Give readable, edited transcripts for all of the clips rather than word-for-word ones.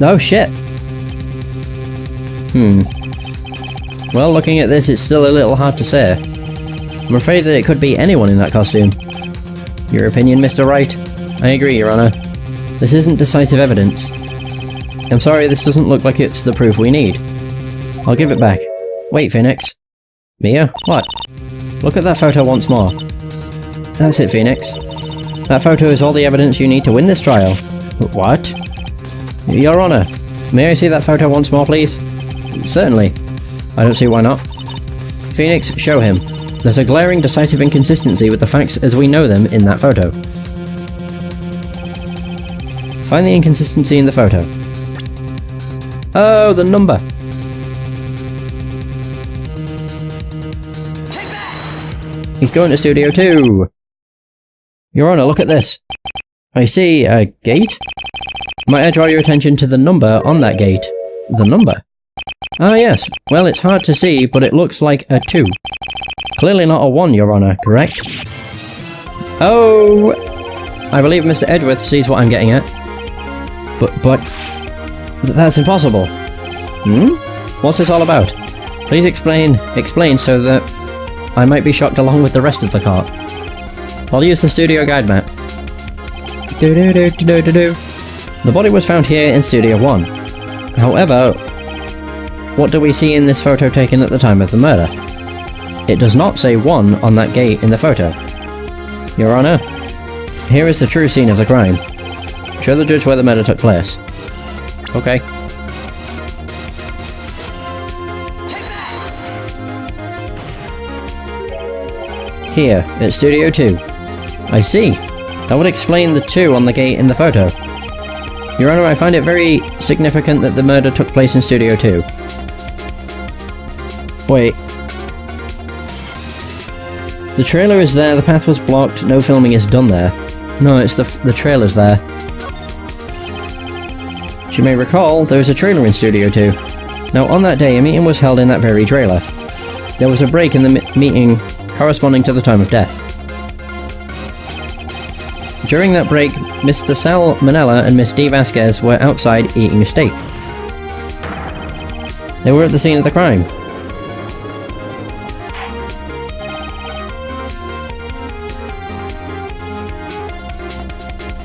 Oh shit! Well, looking at this, it's still a little hard to say. I'm afraid that it could be anyone in that costume. Your opinion, Mr. Wright? I agree, Your Honor. This isn't decisive evidence. I'm sorry, this doesn't look like it's the proof we need. I'll give it back. Wait, Phoenix. Mia? What? Look at that photo once more. That's it, Phoenix. That photo is all the evidence you need to win this trial. What? Your Honor, may I see that photo once more, please? Certainly. I don't see why not. Phoenix, show him. There's a glaring, decisive inconsistency with the facts as we know them in that photo. Find the inconsistency in the photo. Oh, the number! He's going to Studio 2! Your Honor, look at this. I see a gate? Might I draw your attention to the number on that gate? The number? Ah yes, well it's hard to see, but it looks like a 2. Clearly not a 1, Your Honor, correct? Oh! I believe Mr. Edgeworth sees what I'm getting at. But... that's impossible. What's this all about? Please explain so that I might be shocked along with the rest of the court. I'll use the studio guide map. The body was found here in Studio 1. However, what do we see in this photo taken at the time of the murder? It does not say 1 on that gate in the photo. Your Honor, here is the true scene of the crime. Show the judge where the murder took place. Okay. Here, at Studio 2. I see. That would explain the 2 on the gate in the photo. Your Honor, I find it very significant that the murder took place in Studio 2. Wait. The trailer is there, the path was blocked, no filming is done there. No, it's the trailer's there. As you may recall, there was a trailer in Studio 2. Now, on that day, a meeting was held in that very trailer. There was a break in the meeting corresponding to the time of death. During that break, Mr. Sal Manella and Miss Dee Vasquez were outside eating a steak. They were at the scene of the crime.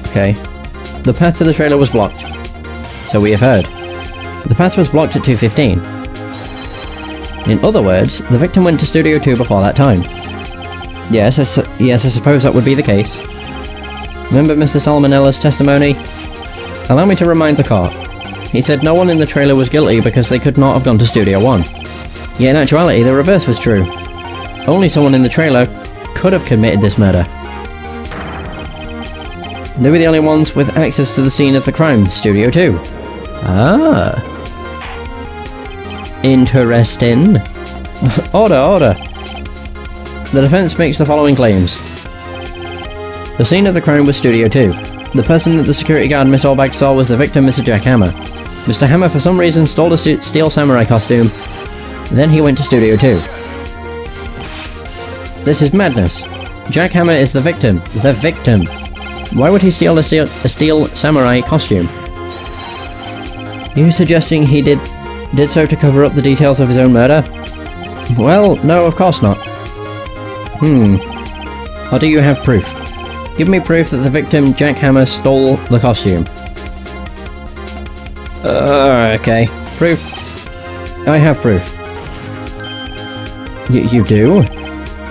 Okay. The path to the trailer was blocked. So we have heard. The path was blocked at 2:15. In other words, the victim went to Studio 2 before that time. Yes, I suppose that would be the case. Remember Mr. Salmonella's testimony? Allow me to remind the court. He said no one in the trailer was guilty because they could not have gone to Studio 1. Yet in actuality, the reverse was true. Only someone in the trailer could have committed this murder. They were the only ones with access to the scene of the crime, Studio 2. Ah. Interesting. Order. The defense makes the following claims. The scene of the crime was Studio 2. The person that the security guard Miss Orbach saw was the victim, Mr. Jack Hammer. Mr. Hammer for some reason stole a steel samurai costume, then he went to Studio 2. This is madness. Jack Hammer is the victim. The victim. Why would he steal a steel samurai costume? Are you suggesting he did so to cover up the details of his own murder? Well, no, of course not. Or do you have proof? Give me proof that the victim, Jack Hammer, stole the costume. Okay. Proof. I have proof. You do?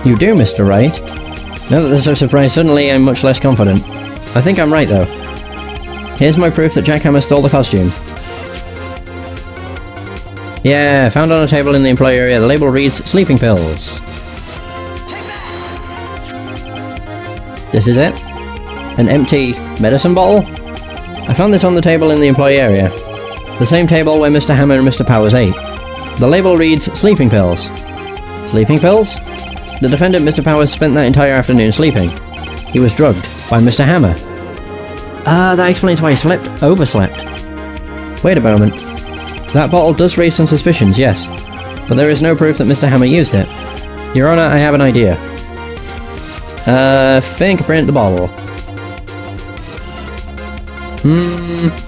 You do, Mr. Wright. Now that they're so surprised, suddenly I'm much less confident. I think I'm right, though. Here's my proof that Jack Hammer stole the costume. Yeah, found on a table in the employee area. The label reads, sleeping pills. This is it? An empty medicine bottle? I found this on the table in the employee area. The same table where Mr. Hammer and Mr. Powers ate. The label reads, sleeping pills. Sleeping pills? The defendant, Mr. Powers, spent that entire afternoon sleeping. He was drugged by Mr. Hammer. Ah, that explains why he overslept. Wait a moment. That bottle does raise some suspicions, yes. But there is no proof that Mr. Hammer used it. Your Honor, I have an idea. Fingerprint the bottle.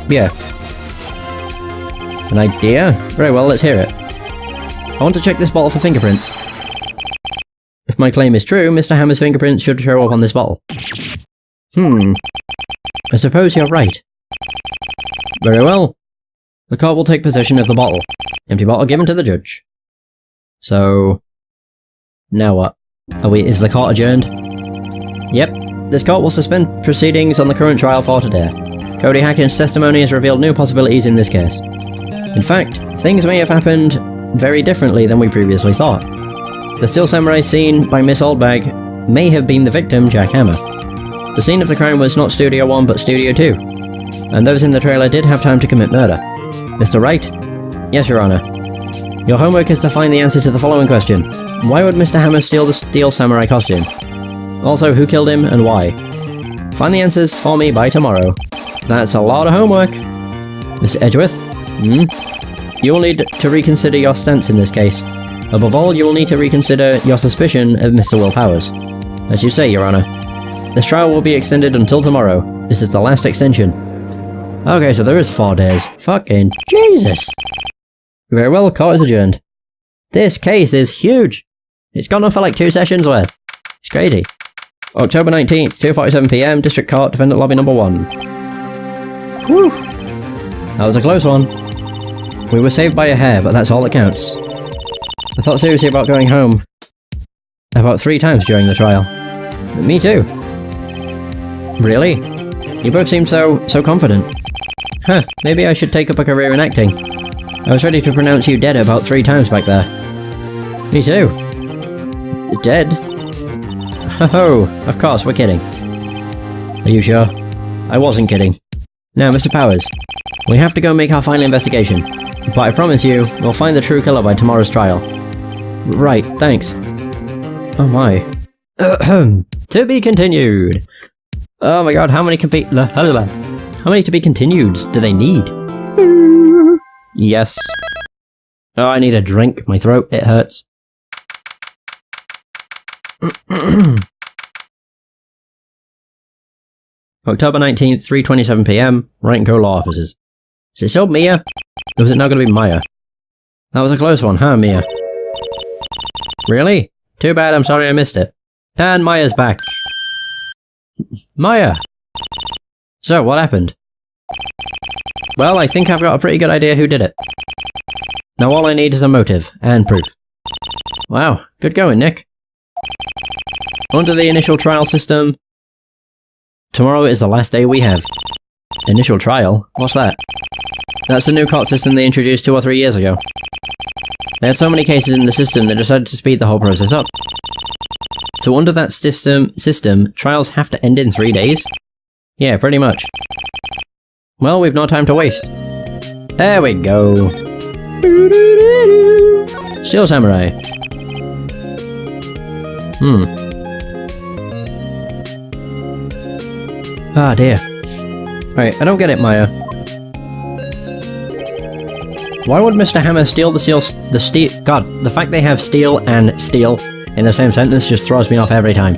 Yeah. An idea? Very well, let's hear it. I want to check this bottle for fingerprints. If my claim is true, Mr. Hammer's fingerprints should show up on this bottle. I suppose you're right. Very well. The court will take possession of the bottle. Empty bottle given to the judge. So... now what? Is the court adjourned? Yep. This court will suspend proceedings on the current trial for today. Cody Hacken's testimony has revealed new possibilities in this case. In fact, things may have happened very differently than we previously thought. The Steel Samurai seen by Miss Oldbag may have been the victim, Jack Hammer. The scene of the crime was not Studio 1 but Studio 2, and those in the trailer did have time to commit murder. Mr. Wright? Yes, Your Honor. Your homework is to find the answer to the following question. Why would Mr. Hammer steal the Steel Samurai costume? Also, who killed him and why? Find the answers for me by tomorrow. That's a lot of homework. Mr. Edgeworth? You will need to reconsider your stance in this case. Above all, you will need to reconsider your suspicion of Mr. Will Powers. As you say, Your Honor. This trial will be extended until tomorrow. This is the last extension. Okay, so there is 4 days. Fucking Jesus! Very well, court is adjourned. This case is huge! It's gone on for like 2 sessions worth. It's crazy. October 19th, 2:47 PM, District Court, Defendant Lobby Number 1. Whew! That was a close one. We were saved by a hair, but that's all that counts. I thought seriously about going home. About 3 times during the trial. Me too. Really? You both seem so confident. Huh, maybe I should take up a career in acting. I was ready to pronounce you dead about 3 times back there. Me too. Dead? Oh, of course, we're kidding. Are you sure? I wasn't kidding. Now, Mr. Powers, we have to go make our final investigation. But I promise you, we'll find the true killer by tomorrow's trial. Right, thanks. Oh my. To be continued. Oh my god, how many to be continued do they need? Yes. Oh, I need a drink. My throat, it hurts. October 19th, 3:27 PM, Wright & Co. Law Offices. Is it still Mia? Or is it now going to be Maya? That was a close one, huh, Mia? Really? Too bad, I'm sorry I missed it. And Maya's back. Maya! So, what happened? Well, I think I've got a pretty good idea who did it. Now all I need is a motive, and proof. Wow, good going, Nick. Under the initial trial system... Tomorrow is the last day we have. Initial trial? What's that? That's the new court system they introduced 2 or 3 years ago. They had so many cases in the system they decided to speed the whole process up. So under that system, trials have to end in 3 days? Yeah, pretty much. Well, we've no time to waste. There we go. Steel Samurai. Ah, dear. Right, I don't get it, Maya. Why would Mr. Hammer steal the steel... God, the fact they have steel and steel in the same sentence just throws me off every time.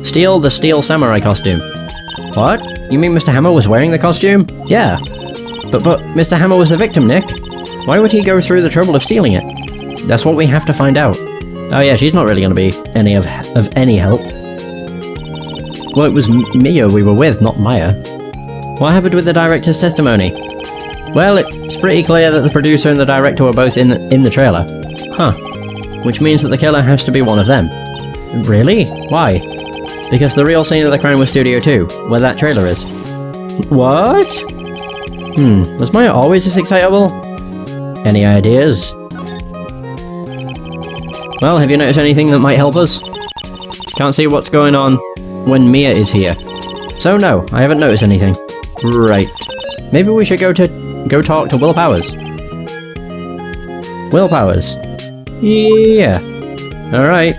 Steal the Steel Samurai costume. What? You mean Mr. Hammer was wearing the costume? Yeah. But Mr. Hammer was the victim, Nick. Why would he go through the trouble of stealing it? That's what we have to find out. Oh yeah, she's not really going to be of any help. Well, it was Mia we were with, not Maya. What happened with the director's testimony? Well, it's pretty clear that the producer and the director were both in the trailer. Huh. Which means that the killer has to be one of them. Really? Why? Because the real scene of the crime was Studio 2, where that trailer is. What? Was Maya always this excitable? Any ideas? Well, have you noticed anything that might help us? Can't see what's going on when Mia is here. So no, I haven't noticed anything. Right. Maybe we should go talk to Will Powers. Will Powers? Yeah. Alright.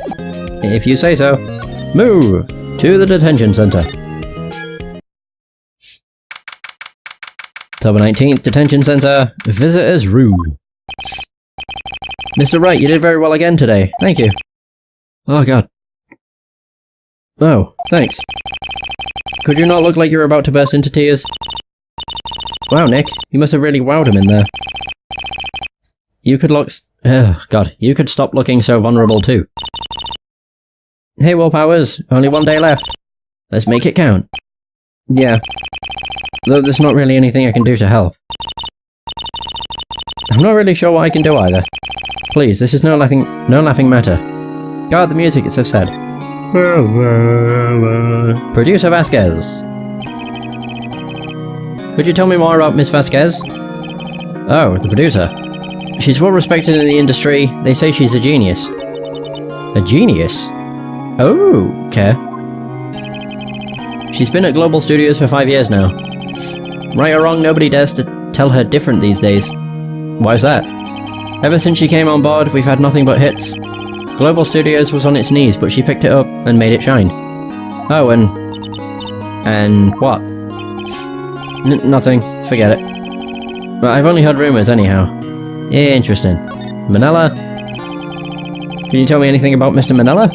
If you say so. Move to the detention center. October 19th, detention center, visitor's room. Mr. Wright, you did very well again today. Thank you. Oh god. Oh, thanks. Could you not look like you're about to burst into tears? Wow, Nick, you must have really wowed him in there. you could look... Oh, God. You could stop looking so vulnerable too. Hey, Will Powers. Only 1 day left. Let's make it count. Yeah. Though there's not really anything I can do to help. I'm not really sure what I can do either. Please, this is no laughing matter. Guard the music, it's so sad. Producer Vasquez. Could you tell me more about Miss Vasquez? Oh, the producer. She's well respected in the industry. They say she's a genius. A genius? Oh, okay. She's been at Global Studios for 5 years now. Right or wrong, nobody dares to tell her different these days. Why's that? Ever since she came on board, we've had nothing but hits. Global Studios was on its knees, but she picked it up and made it shine. Oh, and what? Nothing. Forget it. But I've only heard rumours anyhow. Interesting. Manella? Can you tell me anything about Mr. Manella?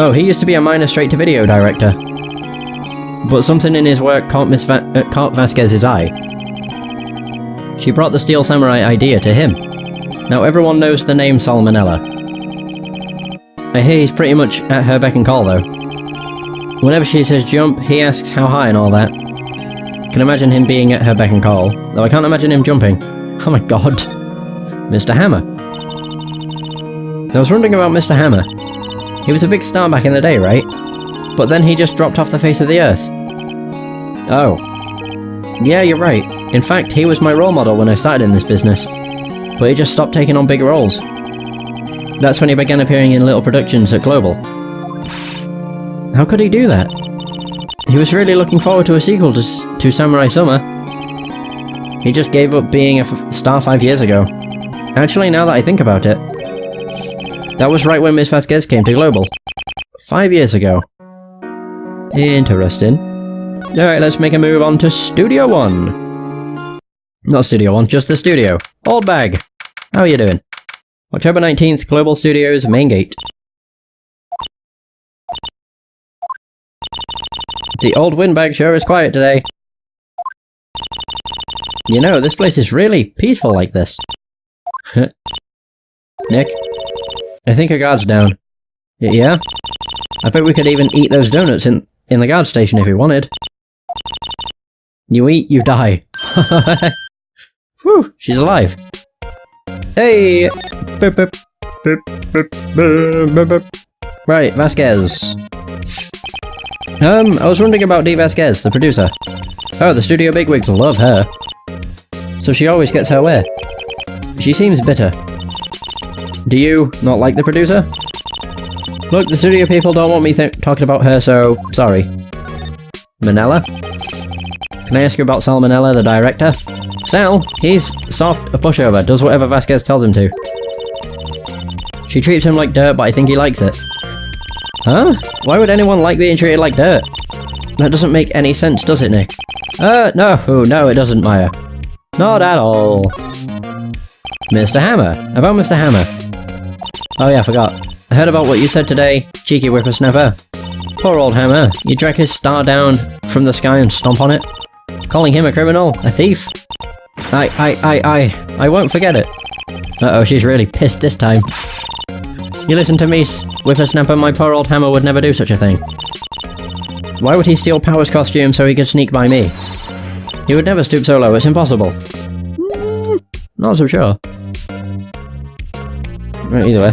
Oh, he used to be a minor straight-to-video director. But something in his work caught Vasquez's eye. She brought the Steel Samurai idea to him. Now everyone knows the name Salmonella. I hear he's pretty much at her beck and call though. Whenever she says jump, he asks how high and all that. Can imagine him being at her beck and call, though I can't imagine him jumping. Oh my god. Mr. Hammer. I was wondering about Mr. Hammer. He was a big star back in the day, right? But then he just dropped off the face of the earth. Oh. Yeah, you're right. In fact, he was my role model when I started in this business. But he just stopped taking on big roles. That's when he began appearing in little productions at Global. How could he do that? He was really looking forward to a sequel to Samurai Summer. He just gave up being a star 5 years ago. Actually, now that I think about it, that was right when Miss Vasquez came to Global. 5 years ago. Interesting. Alright, let's make a move on to Studio 1. Not Studio 1, just the studio. Old Bag. How are you doing? October 19th, Global Studios, Main Gate. The old windbag sure is quiet today. You know, this place is really peaceful like this. Nick? I think our guard's down. Yeah? I bet we could even eat those donuts in the guard station if we wanted. You eat, you die. Whew, she's alive. Hey! Boop, boop. Boop, boop, boop, boop, boop. Right, Vasquez. I was wondering about Dee Vasquez, the producer. Oh, the studio bigwigs love her. So she always gets her way. She seems bitter. Do you not like the producer? Look, the studio people don't want me talking about her, so sorry. Manella? Can I ask you about Salmonella, the director? Sal, he's soft, a pushover, does whatever Vasquez tells him to. She treats him like dirt, but I think he likes it. Huh? Why would anyone like being treated like dirt? That doesn't make any sense, does it, Nick? No. Oh, no, it doesn't, Maya. Not at all. Mr. Hammer. About Mr. Hammer. Oh yeah, I forgot. I heard about what you said today, cheeky whippersnapper. Poor old Hammer. You drag his star down from the sky and stomp on it. Calling him a criminal, a thief. I won't forget it. Uh-oh, she's really pissed this time. You listen to me, whippersnapper, my poor old Hammer would never do such a thing. Why would he steal Power's costume so he could sneak by me? He would never stoop so low, it's impossible. Not so sure. Right, either way.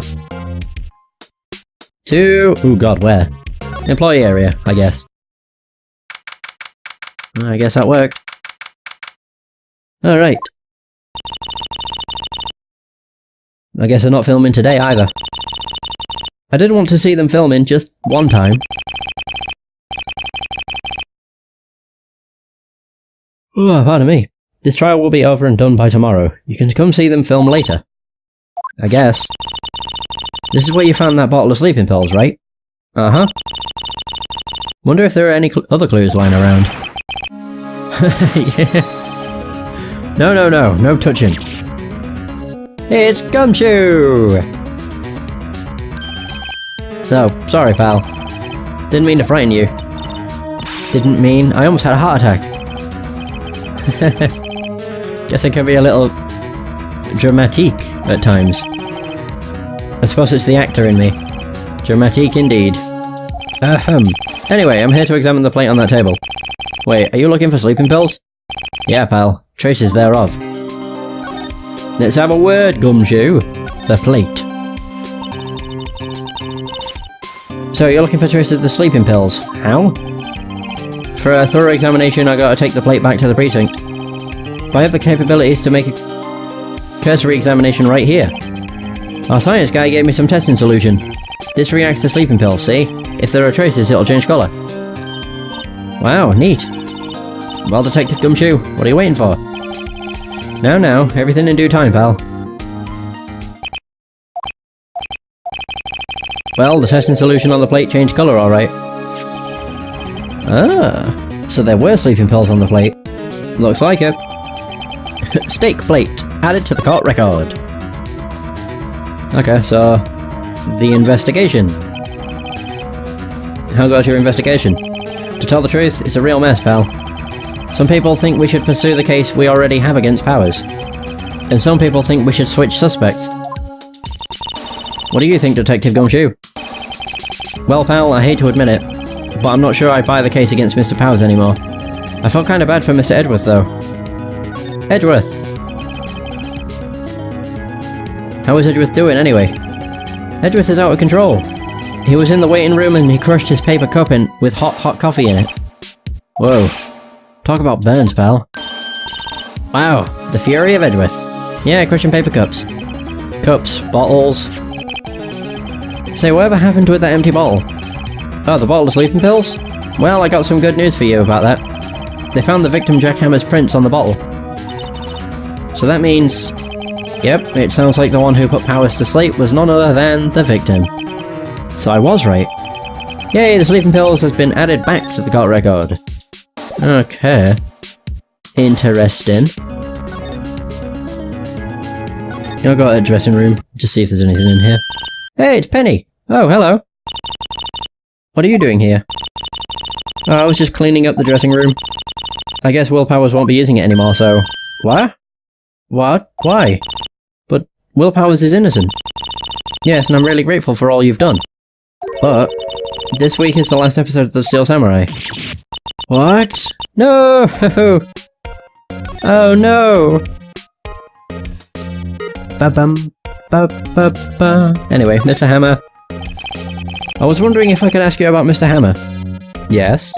Oh god, where? Employee area, I guess. I guess that worked. Alright. I guess they're not filming today either. I didn't want to see them filming just one time. Oh, pardon me. This trial will be over and done by tomorrow. You can come see them film later. I guess. This is where you found that bottle of sleeping pills, right? Uh-huh. Wonder if there are any other clues lying around. Yeah. No touching. It's Gumshoe! Oh, sorry, pal. Didn't mean to frighten you. Didn't mean... I almost had a heart attack. Guess I can be a little dramatique at times. I suppose it's the actor in me. Dramatique indeed. Ahem. Anyway, I'm here to examine the plate on that table. Wait, are you looking for sleeping pills? Yeah, pal. Traces thereof. Let's have a word, Gumshoe. The plate. So, you're looking for traces of the sleeping pills. How? For a thorough examination, I gotta take the plate back to the precinct. But I have the capabilities to make a cursory examination right here. Our science guy gave me some testing solution. This reacts to sleeping pills, see? If there are traces, it'll change colour. Wow, neat. Well, Detective Gumshoe, what are you waiting for? Now, everything in due time, pal. Well, the testing solution on the plate changed colour, alright. Ah, so there were sleeping pills on the plate. Looks like it. Steak plate, added to the court record. Okay, so... the investigation. How goes your investigation? To tell the truth, it's a real mess, pal. Some people think we should pursue the case we already have against Powers. And some people think we should switch suspects. What do you think, Detective Gumshoe? Well, pal, I hate to admit it, but I'm not sure I buy the case against Mr. Powers anymore. I felt kinda bad for Mr. Edgeworth, though. Edgeworth! How is Edgeworth doing, anyway? Edgeworth is out of control. He was in the waiting room and he crushed his paper cup with hot coffee in it. Whoa. Talk about burns, pal. Wow, the fury of Edgeworth. Yeah, crushing paper cups. Cups, bottles... Say, whatever happened with that empty bottle? Oh, the bottle of sleeping pills? Well, I got some good news for you about that. They found the victim Jackhammer's prints on the bottle. So that means... Yep, it sounds like the one who put Powers to sleep was none other than the victim. So I was right. Yay, the sleeping pills has been added back to the court record. Okay. Interesting. I'll go to the dressing room, just see if there's anything in here. Hey, it's Penny! Oh, hello! What are you doing here? Oh, I was just cleaning up the dressing room. I guess Will Powers won't be using it anymore, so... What? What? Why? But Will Powers is innocent. Yes, and I'm really grateful for all you've done. But... this week is the last episode of The Steel Samurai. What? No! Oh no! Ba-bum, ba-ba-ba. Anyway, Mr. Hammer. I was wondering if I could ask you about Mr. Hammer. Yes?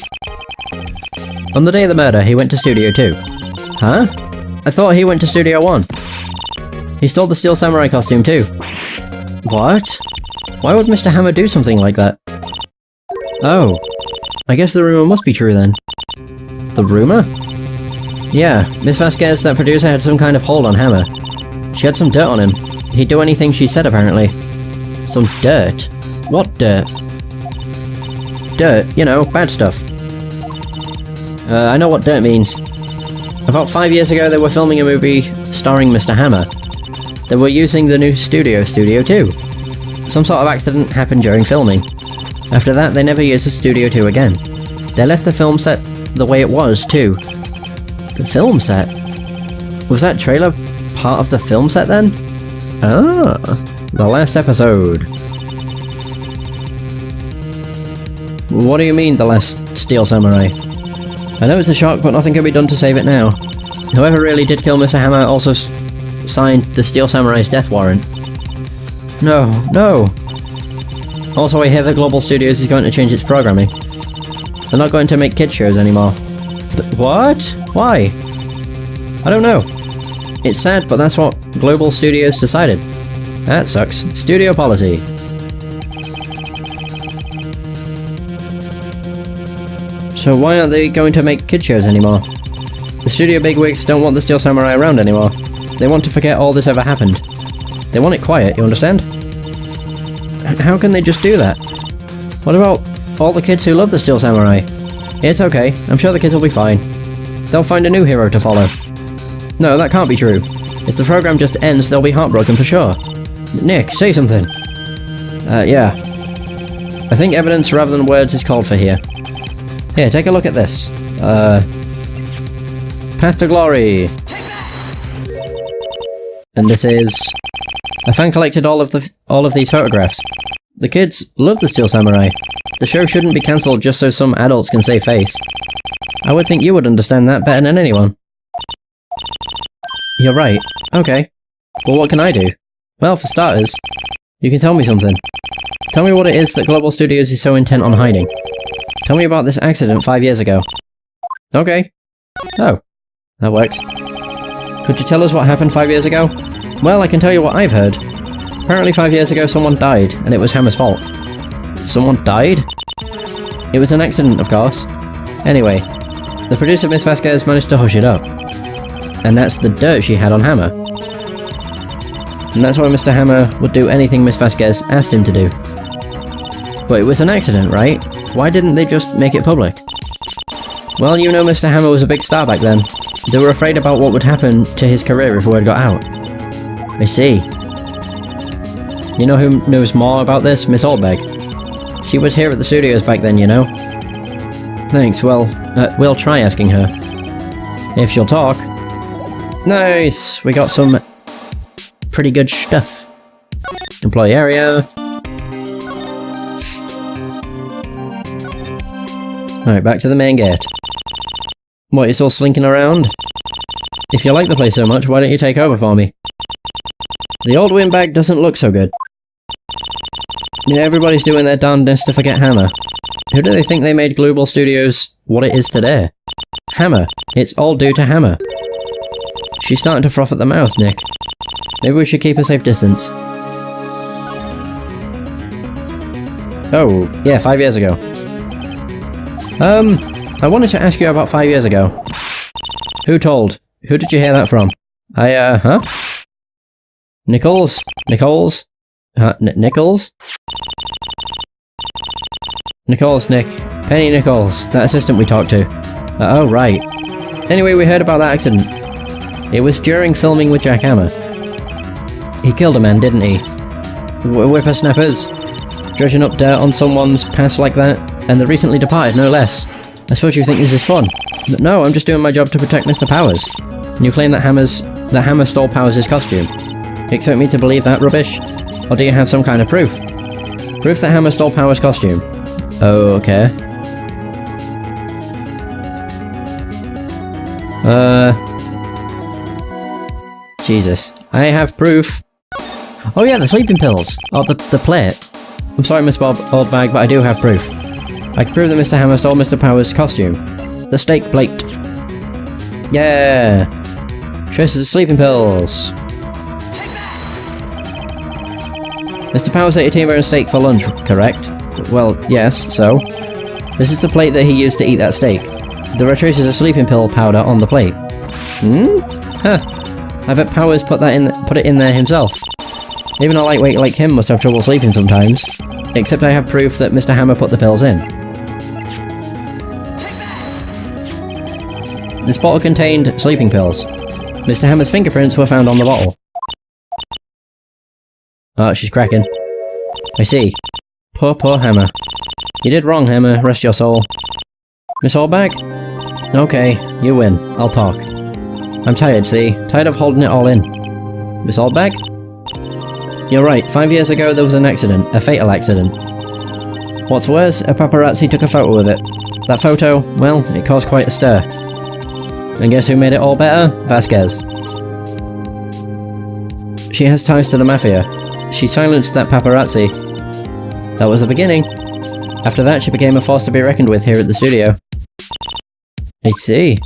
On the day of the murder, he went to Studio 2. Huh? I thought he went to Studio 1. He stole the Steel Samurai costume too. What? Why would Mr. Hammer do something like that? Oh. I guess the rumor must be true then. The rumor? Yeah, Miss Vasquez, that producer, had some kind of hold on Hammer. She had some dirt on him. He'd do anything she said, apparently. Some dirt? What dirt? Dirt, you know, bad stuff. I know what dirt means. About 5 years ago, they were filming a movie starring Mr. Hammer. They were using the new Studio 2. Some sort of accident happened during filming. After that, they never used the Studio 2 again. They left the film set the way it was, too. The film set? Was that trailer part of the film set then? Ah, the last episode. What do you mean, the last Steel Samurai? I know it's a shock, but nothing can be done to save it now. Whoever really did kill Mr. Hammer also signed the Steel Samurai's death warrant. No, no! Also, I hear that Global Studios is going to change its programming. They're not going to make kid shows anymore. What? Why? I don't know. It's sad, but that's what Global Studios decided. That sucks. Studio policy. So why aren't they going to make kid shows anymore? The studio bigwigs don't want the Steel Samurai around anymore. They want to forget all this ever happened. They want it quiet, you understand? How can they just do that? What about all the kids who love the Steel Samurai? It's okay, I'm sure the kids will be fine. They'll find a new hero to follow. No, that can't be true. If the program just ends, they'll be heartbroken for sure. Nick, say something. Yeah. I think evidence rather than words is called for here. Here, take a look at this. Path to Glory. And this is... A fan collected all of these photographs. The kids love the Steel Samurai. The show shouldn't be cancelled just so some adults can save face. I would think you would understand that better than anyone. You're right. Okay. Well, what can I do? Well, for starters, you can tell me something. Tell me what it is that Global Studios is so intent on hiding. Tell me about this accident 5 years ago. Okay. Oh. That works. Could you tell us what happened 5 years ago? Well, I can tell you what I've heard. Apparently 5 years ago someone died, and it was Hammer's fault. Someone died? It was an accident, of course. Anyway, the producer Miss Vasquez managed to hush it up. And that's the dirt she had on Hammer. And that's why Mr. Hammer would do anything Miss Vasquez asked him to do. But it was an accident, right? Why didn't they just make it public? Well, you know Mr. Hammer was a big star back then. They were afraid about what would happen to his career if word got out. I see. You know who knows more about this? Miss Oldbeg. She was here at the studios back then, you know. Thanks, well, we'll try asking her. If she'll talk. Nice! We got some pretty good stuff. Employee area. Alright, back to the main gate. What, you're still slinking around? If you like the place so much, why don't you take over for me? The old windbag doesn't look so good. Yeah, everybody's doing their darndest to forget Hammer. Who do they think they made Global Studios what it is today? Hammer. It's all due to Hammer. She's starting to froth at the mouth, Nick. Maybe we should keep a safe distance. Oh, yeah, 5 years ago. I wanted to ask you about 5 years ago. Who told? Who did you hear that from? Huh? Nichols? Nichols? Nichols? Nichols, Nick. Penny Nichols, that assistant we talked to. Oh, right. Anyway, we heard about that accident. It was during filming with Jack Hammer. He killed a man, didn't he? Whippersnappers? Dredging up dirt on someone's past like that? And the recently departed, no less. I suppose you think this is fun. But no, I'm just doing my job to protect Mr. Powers. And you claim that Hammer stole Powers' costume. You expect me to believe that rubbish? Or do you have some kind of proof? Proof that Hammer stole Powers' costume. Oh, okay. Jesus. I have proof. Oh yeah, the sleeping pills. Oh, the plate. I'm sorry, Miss Oldbag, but I do have proof. I can prove that Mr. Hammer stole Mr. Powers' costume. The steak plate. Yeah! Traces of sleeping pills. Mr. Powers ate a T-bone steak for lunch, correct? Well, yes, so? This is the plate that he used to eat that steak. There are traces of sleeping pill powder on the plate. Hmm? Huh. I bet Powers put it in there himself. Even a lightweight like him must have trouble sleeping sometimes. Except I have proof that Mr. Hammer put the pills in. This bottle contained sleeping pills. Mr. Hammer's fingerprints were found on the bottle. Oh, she's cracking. I see. Poor Hammer. You did wrong, Hammer. Rest your soul. Miss Oldbag? Okay, you win. I'll talk. I'm tired, see? Tired of holding it all in. Miss Oldbag? You're right. 5 years ago there was an accident. A fatal accident. What's worse, a paparazzi took a photo of it. That photo, well, it caused quite a stir. And guess who made it all better? Vasquez. She has ties to the Mafia. She silenced that paparazzi. That was the beginning. After that, she became a force to be reckoned with here at the studio. I see.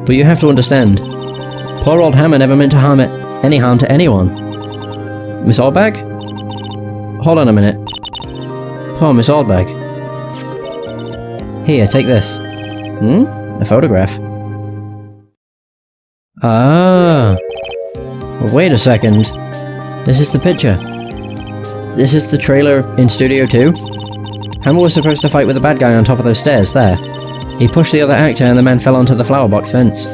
But you have to understand. Poor old Hammer never meant to harm any harm to anyone. Miss Oldbag? Hold on a minute. Poor Miss Oldbag. Here, take this. Hmm? A photograph. Ah. Well, wait a second. This is the picture. This is the trailer in Studio 2? Hammer was supposed to fight with the bad guy on top of those stairs, there. He pushed the other actor and the man fell onto the flower box fence.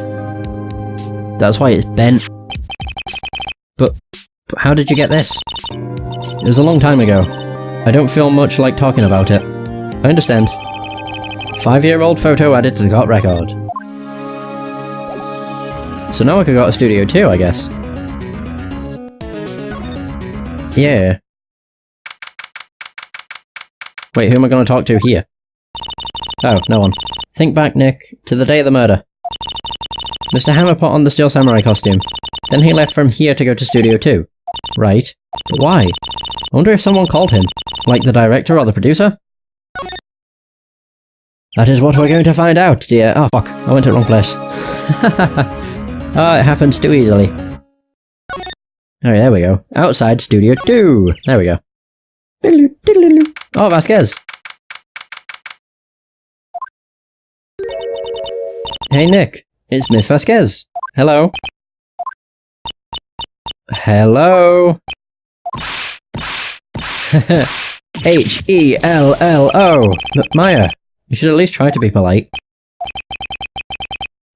That's why it's bent. But how did you get this? It was a long time ago. I don't feel much like talking about it. I understand. 5-year-old photo added to the court record. So now I could go to Studio 2, I guess. Yeah. Wait, who am I going to talk to here? Oh, no one. Think back, Nick, to the day of the murder. Mr. Hammer put on the Steel Samurai costume. Then he left from here to go to Studio 2. Right. But why? I wonder if someone called him. Like the director or the producer? That is what we're going to find out, dear. Oh, fuck. I went to the wrong place. Oh, it happens too easily. Alright, there we go. Outside Studio 2. There we go. Oh, Vasquez. Hey, Nick. It's Miss Vasquez. Hello. Hello. H-E-L-L-O. Maya, you should at least try to be polite.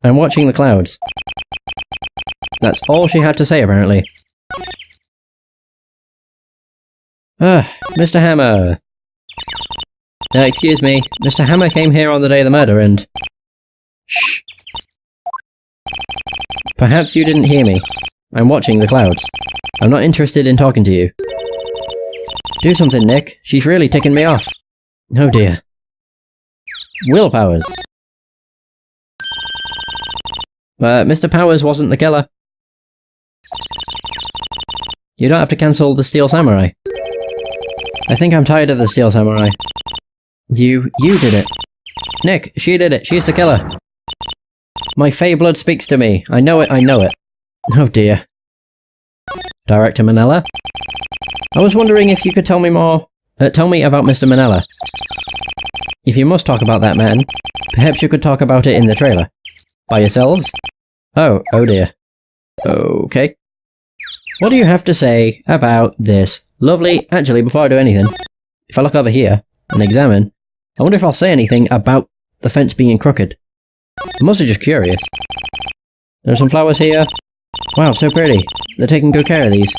I'm watching the clouds. That's all she had to say, apparently. Mr. Hammer. Excuse me. Mr. Hammer came here on the day of the murder and... Shh. Perhaps you didn't hear me. I'm watching the clouds. I'm not interested in talking to you. Do something, Nick. She's really ticking me off. Oh dear. Will Powers. Mr. Powers wasn't the killer. You don't have to cancel the Steel Samurai. I think I'm tired of the Steel Samurai. You did it. Nick, she did it. She's the killer. My Fey blood speaks to me. I know it, I know it. Oh dear. Director Manella? I was wondering if you could tell me more... tell me about Mr. Manella. If you must talk about that man, perhaps you could talk about it in the trailer. By yourselves? Oh dear. Okay. What do you have to say about this? Lovely. Actually, before I do anything, if I look over here and examine, I wonder if I'll say anything about the fence being crooked. I'm mostly just curious. There are some flowers here. Wow, so pretty. They're taking good care of these.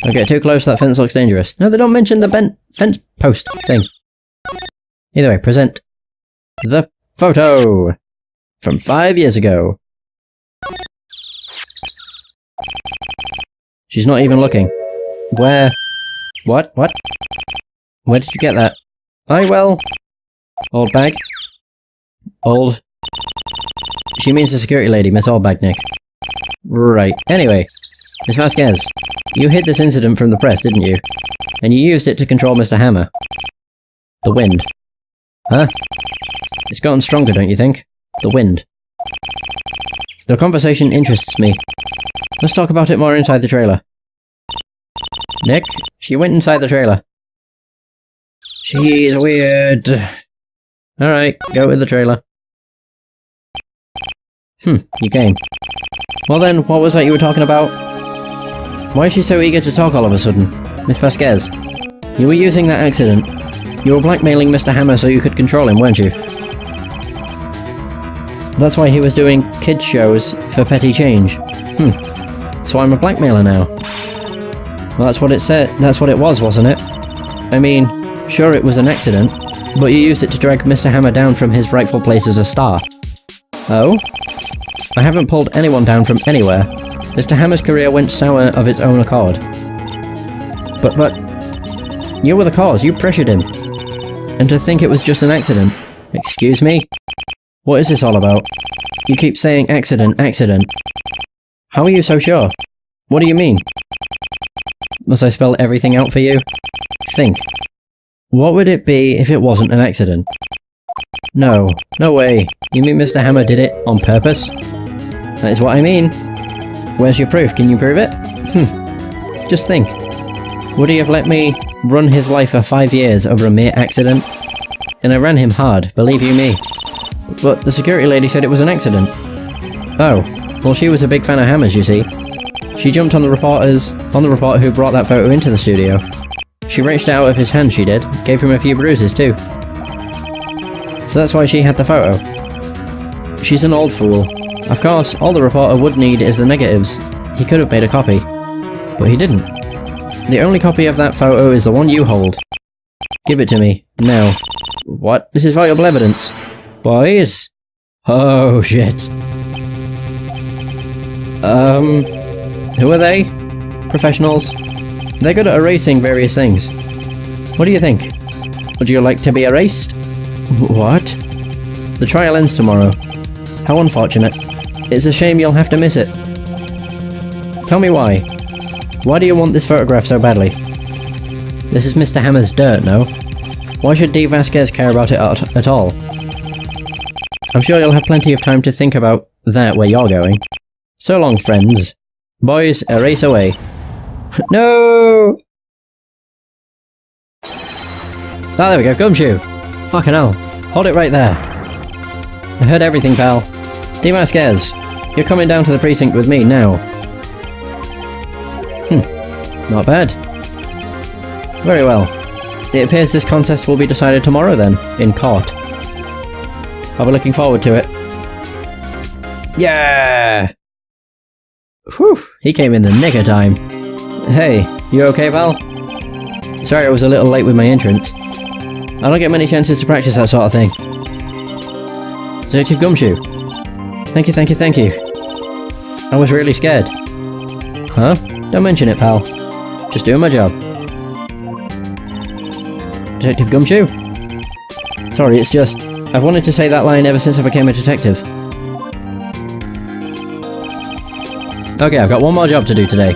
Don't get too close, that fence looks dangerous. No, they don't mention the bent fence post thing. Either way, present the photo from 5 years ago. She's not even looking. Where? What? What? Where did you get that? Well. Old bag. Old. She means the security lady, Miss Oldbag, Nick. Right. Anyway, Miss Vasquez, you hid this incident from the press, didn't you? And you used it to control Mr. Hammer. The wind. Huh? It's gotten stronger, don't you think? The wind. The conversation interests me. Let's talk about it more inside the trailer. Nick, she went inside the trailer. She's weird. Alright, go with the trailer. You came. Well then, what was that you were talking about? Why is she so eager to talk all of a sudden? Miss Vasquez, you were using that accident. You were blackmailing Mr. Hammer so you could control him, weren't you? That's why he was doing kids shows for petty change. So I'm a blackmailer now. Well, that's what it said. That's what it was, wasn't it? I mean, sure it was an accident, but you used it to drag Mr. Hammer down from his rightful place as a star. Oh? I haven't pulled anyone down from anywhere. Mr. Hammer's career went sour of its own accord. But... you were the cause, you pressured him. And to think it was just an accident. Excuse me? What is this all about? You keep saying accident, accident. How are you so sure? What do you mean? Must I spell everything out for you? Think. What would it be if it wasn't an accident? No. No way. You mean Mr. Hammer did it on purpose? That is what I mean. Where's your proof? Can you prove it? Just think. Would he have let me run his life for 5 years over a mere accident? And I ran him hard, believe you me. But the security lady said it was an accident. Oh. Well, she was a big fan of Hammer's, you see. She jumped on the reporter who brought that photo into the studio. She wrenched it out of his hand, she did. Gave him a few bruises, too. So that's why she had the photo. She's an old fool. Of course, all the reporter would need is the negatives. He could have made a copy. But he didn't. The only copy of that photo is the one you hold. Give it to me. Now. What? This is valuable evidence. Boys? Oh, shit. Who are they? Professionals? They're good at erasing various things. What do you think? Would you like to be erased? What? The trial ends tomorrow. How unfortunate. It's a shame you'll have to miss it. Tell me why. Why do you want this photograph so badly? This is Mr. Hammer's dirt, no? Why should D. Vasquez care about it at all? I'm sure you'll have plenty of time to think about that where you're going. So long, friends. Boys, erase away. No! Ah, there we go, Gumshoe! Fucking hell. Hold it right there. I heard everything, pal. D. Vasquez, you're coming down to the precinct with me now. Not bad. Very well. It appears this contest will be decided tomorrow then, in court. I'll be looking forward to it. Yeah! Whew, he came in the nick of time. Hey, you okay, pal? Sorry I was a little late with my entrance. I don't get many chances to practice that sort of thing. Detective Gumshoe. Thank you, thank you, thank you. I was really scared. Huh? Don't mention it, pal. Just doing my job. Detective Gumshoe? Sorry, it's just... I've wanted to say that line ever since I became a detective. Okay, I've got one more job to do today.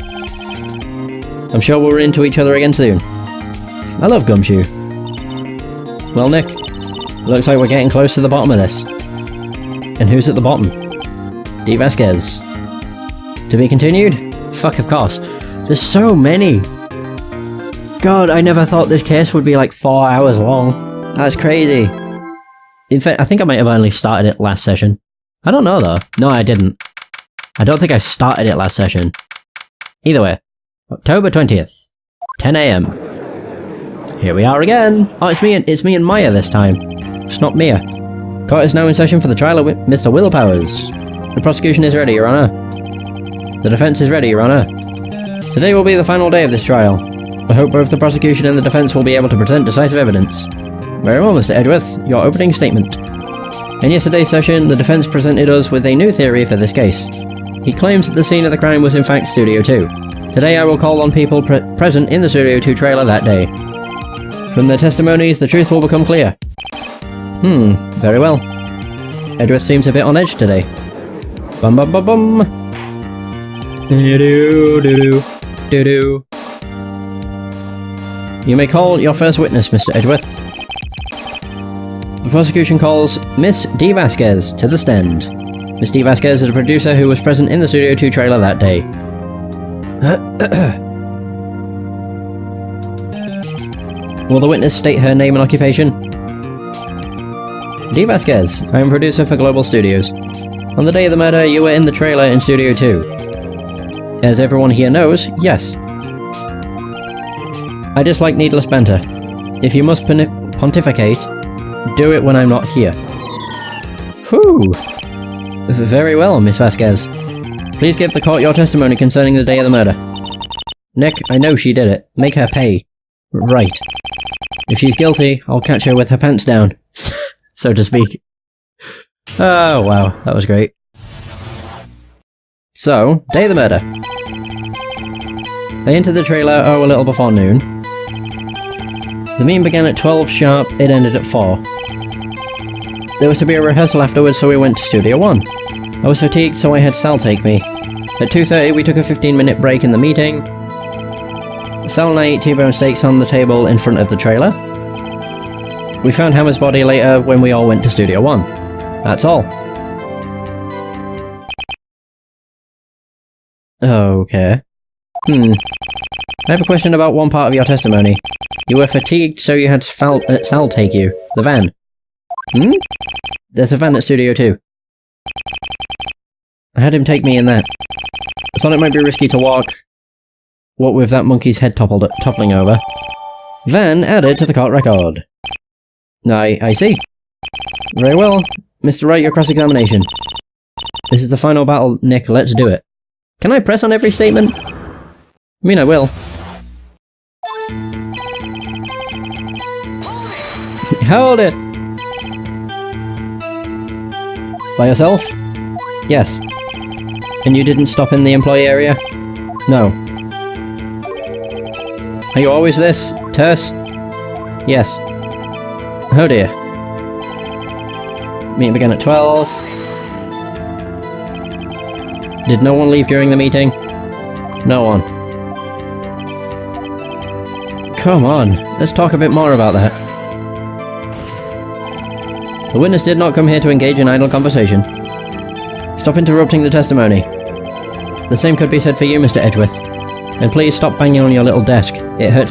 I'm sure we'll run into each other again soon. I love Gumshoe. Well, Nick, looks like we're getting close to the bottom of this. And who's at the bottom? D. Vasquez. To be continued? Fuck, of course. There's so many! God, I never thought this case would be like 4 hours long. That's crazy. In fact, I think I might have only started it last session. I don't know though. No, I didn't. I don't think I started it last session. Either way, October 20th, 10 AM. Here we are again! Oh, it's me and Maya this time. It's not Mia. Court is now in session for the trial of Mr. Willpowers. The prosecution is ready, Your Honour. The defence is ready, Your Honour. Today will be the final day of this trial. I hope both the prosecution and the defence will be able to present decisive evidence. Very well, Mr. Edgeworth, your opening statement. In yesterday's session, the defence presented us with a new theory for this case. He claims that the scene of the crime was in fact Studio 2. Today I will call on people present in the Studio 2 trailer that day. From their testimonies, the truth will become clear. Very well. Edgeworth seems a bit on edge today. Bum bum bum bum! Do-do-do-do-do-do. You may call your first witness, Mr. Edgeworth. The prosecution calls Miss D. Vasquez to the stand. Miss D. Vasquez is a producer who was present in the Studio 2 trailer that day. Will the witness state her name and occupation? D. Vasquez, I am producer for Global Studios. On the day of the murder, you were in the trailer in Studio 2. As everyone here knows, yes. I dislike needless banter. If you must pontificate, do it when I'm not here. Whew! Very well, Miss Vasquez. Please give the court your testimony concerning the day of the murder. Nick, I know she did it. Make her pay. Right. If she's guilty, I'll catch her with her pants down. So to speak. Oh, wow. That was great. So, day of the murder. They entered the trailer a little before noon. The meeting began at 12 sharp, it ended at 4. There was to be a rehearsal afterwards, so we went to Studio 1. I was fatigued, so I had Sal take me. At 2:30 we took a 15-minute break in the meeting. Sal and I ate T-bone steaks on the table in front of the trailer. We found Hammer's body later when we all went to Studio 1. That's all. Okay. I have a question about one part of your testimony. You were fatigued, so you had Sal take you. The van. There's a van at Studio 2. I had him take me in that. I thought it might be risky to walk... What with that monkey's head toppling over. Van added to the court record. I see. Very well. Mr. Wright, your cross-examination. This is the final battle, Nick. Let's do it. Can I press on every statement? I mean, I will. Hold it! By yourself? Yes. And you didn't stop in the employee area? No. Are you always this terse? Yes. Oh dear. Meeting began at 12. Did no one leave during the meeting? No one. Come on, let's talk a bit more about that. The witness did not come here to engage in idle conversation. Stop interrupting the testimony. The same could be said for you, Mr. Edgeworth. And please stop banging on your little desk. It hurts